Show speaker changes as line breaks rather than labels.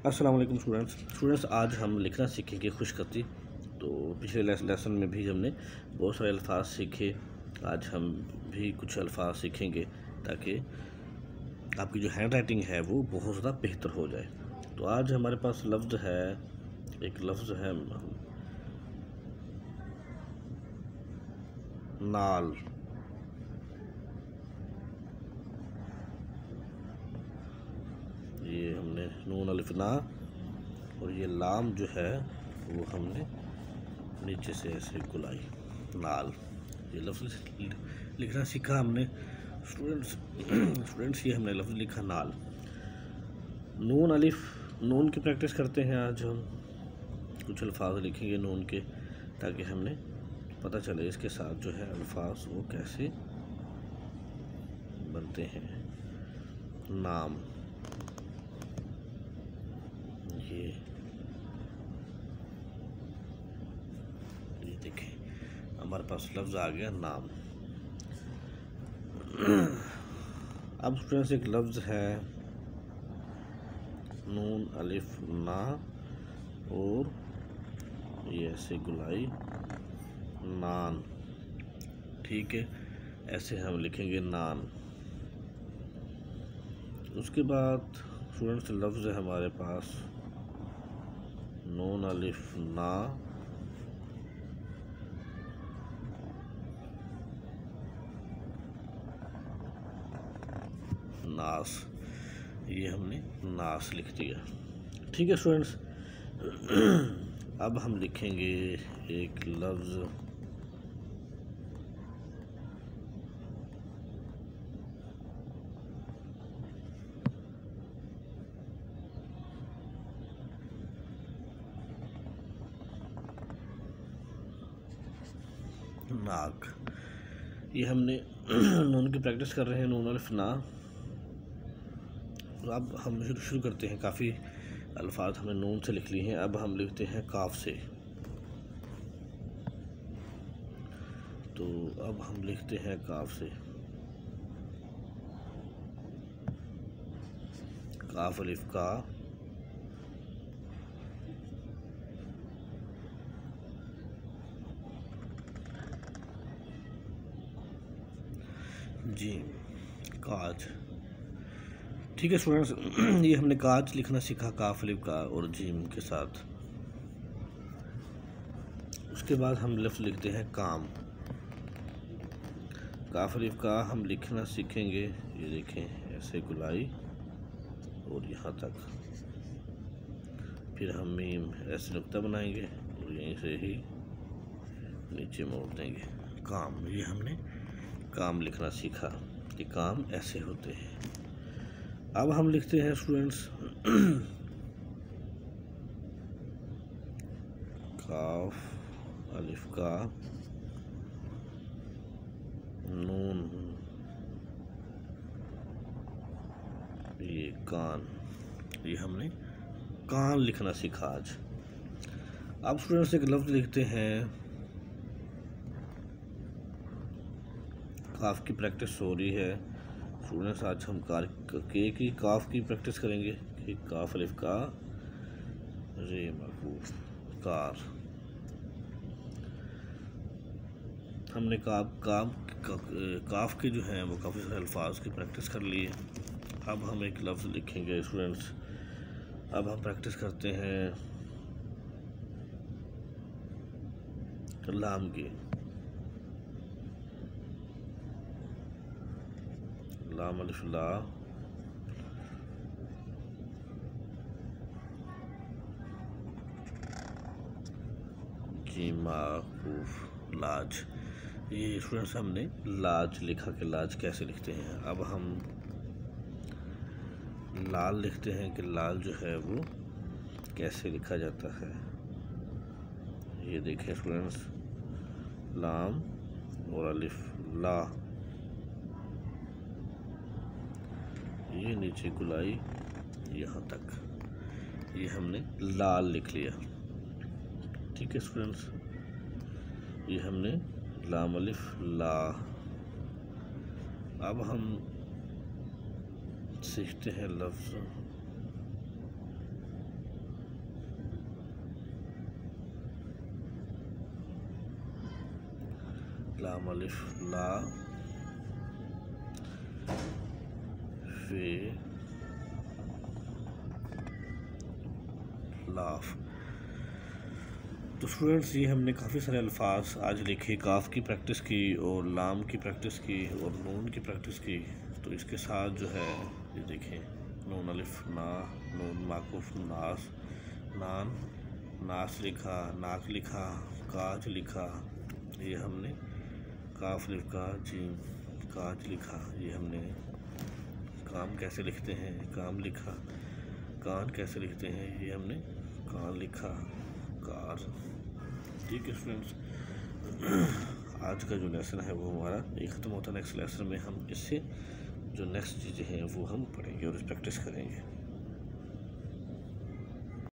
अस्सलाम वालेकुम स्टूडेंट्स, आज हम लिखना सीखेंगे खुशखती। तो पिछले लेसन में भी हमने बहुत सारे अल्फाज सीखे। आज हम भी कुछ अल्फाज सीखेंगे ताकि आपकी जो हैंड राइटिंग है वो बहुत ज़्यादा बेहतर हो जाए। तो आज हमारे पास लफ्ज़ है, एक लफ्ज़ है नाल। ये हमने नून अलिफ ना और ये लाम जो है वो हमने नीचे से ऐसे गुलाई नाल। ये लफ्ज़ लिखना सीखा हमने स्टूडेंट्स ये हमने लफ्ज़ लिखा नाल। नून अलिफ नून की प्रैक्टिस करते हैं। आज हम कुछ अल्फाज लिखेंगे नून के, ताकि हमने पता चले इसके साथ जो है अल्फाज वो कैसे बनते हैं। नाम, ये देखें हमारे पास लफ्ज़ आ गया नाम। अब स्टूडेंट्स एक लफ्ज़ है नून अलिफ ना और ये ऐसे गुलाई नान। ठीक है, ऐसे हम लिखेंगे नान। उसके बाद स्टूडेंट्स लफ्ज़ है हमारे पास नून अलिफ ना नास। ये हमने नास लिख दिया। ठीक है स्टूडेंट्स, अब हम लिखेंगे एक लफ्ज़ नाक। ये हमने नून की प्रैक्टिस कर रहे हैं, नून अलिफ ना। तो अब हम शुरू करते हैं। काफ़ी अल्फाज हमने नून से लिख लिए हैं, अब हम लिखते हैं काफ से। तो अब हम लिखते हैं काफ से काफ अलिफ का, जी काज। ठीक है स्टूडेंट्स, ये हमने काज लिखना सीखा काफ अलिफ का और जीम के साथ। उसके बाद हम लफ्ज़ लिखते हैं काम। काफ अलिफ का हम लिखना सीखेंगे। ये देखें ऐसे गुलाई और यहाँ तक, फिर हम मीम ऐसे नुक्ता बनाएंगे और यहीं से ही नीचे मोड़ देंगे काम। ये हमने काम लिखना सीखा कि काम ऐसे होते हैं। अब हम लिखते हैं स्टूडेंट्स काफ अलिफ का नून, ये कान। ये हमने कान लिखना सीखा आज। अब स्टूडेंट्स एक लफ्ज़ लिखते हैं, काफ की प्रैक्टिस हो रही है स्टूडेंट्स। आज हम के की काफ की प्रैक्टिस करेंगे कि काफ अलिफ का रे मरफूफ कार। हमने काफ के जो हैं वो काफ़ी सारे अल्फाज की प्रैक्टिस कर लिए। अब हम एक लफ्ज़ लिखेंगे स्टूडेंट्स। अब हम प्रैक्टिस करते हैं लाम की। लाम अलिफ ला, जीम माकूफ लाज। ये स्टूडेंट्स हमने लाज लिखा कि लाज कैसे लिखते हैं। अब हम लाल लिखते हैं कि लाल जो है वो कैसे लिखा जाता है। ये देखें स्टूडेंट्स, लाम और अलिफ ला, ये नीचे गुलाई यहाँ तक, ये हमने लाल लिख लिया। ठीक है स्टूडेंट्स, ये हमने लाम अलिफ ला। अब हम सीखते हैं लफ्ज़ लाम अलिफ ला फे लाफ। तो स्टूडेंट्स ये हमने काफ़ी सारे अल्फाज आज लिखे, काफ की प्रैक्टिस की और लाम की प्रैक्टिस की और नून की प्रैक्टिस की। तो इसके साथ जो है ये देखें, नून अलिफ ना, नून माकूफ नास, नान, नास लिखा, नाक लिखा, काज लिखा, ये हमने काफ लिखा, जीम काज लिखा, ये हमने काम कैसे लिखते हैं, काम लिखा, कान कैसे लिखते हैं, ये हमने कान लिखा, कार। ठीक है स्टूडेंट्स, आज का जो लेसन है वो हमारा ये ख़त्म होता है। नेक्स्ट लेसन में हम इससे जो नेक्स्ट चीज़ें हैं वो हम पढ़ेंगे और प्रैक्टिस करेंगे।